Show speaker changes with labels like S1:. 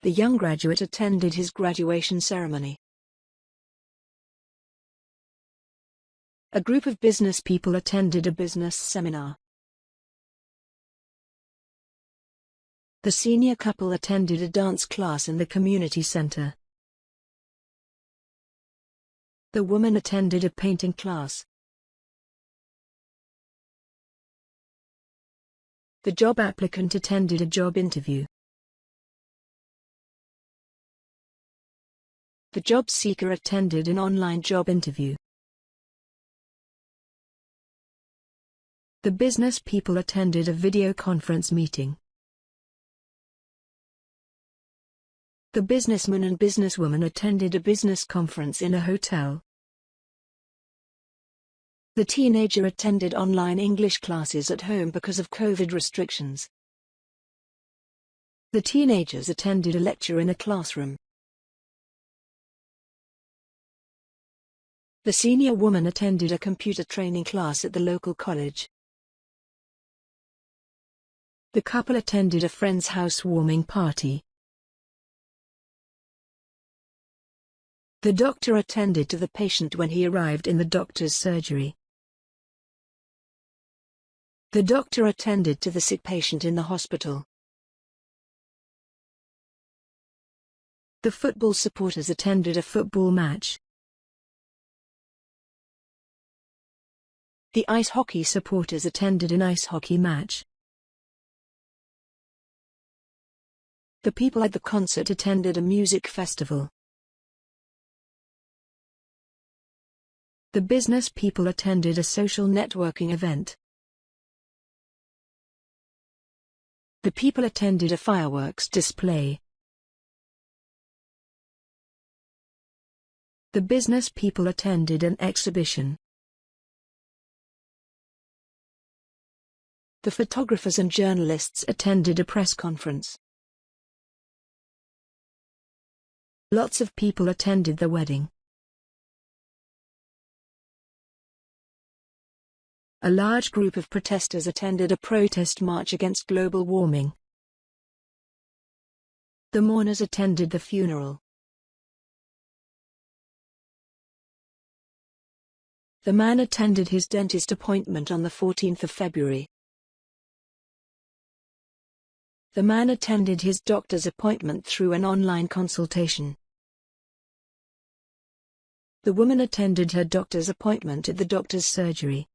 S1: The young graduate attended his graduation ceremony. A group of business people attended a business seminar. The senior couple attended a dance class in the community center. The woman attended a painting class. The job applicant attended a job interview. The job seeker attended an online job interview. The business people attended a video conference meeting. The businessman and businesswoman attended a business conference in a hotel. The teenager attended online English classes at home because of COVID restrictions. The teenagers attended a lecture in a classroom. The senior woman attended a computer training class at the local college. The couple attended a friend's housewarming party. The doctor attended to the patient when he arrived in the doctor's surgery. The doctor attended to the sick patient in the hospital. The football supporters attended a football match. The ice hockey supporters attended an ice hockey match. The people at the concert attended a music festival. The business people attended a social networking event. The people attended a fireworks display. The business people attended an exhibition. The photographers and journalists attended a press conference. Lots of people attended the wedding. A large group of protesters attended a protest march against global warming. The mourners attended the funeral. The man attended his dentist appointment on the 14th of February. The man attended his doctor's appointment through an online consultation. The woman attended her doctor's appointment at the doctor's surgery.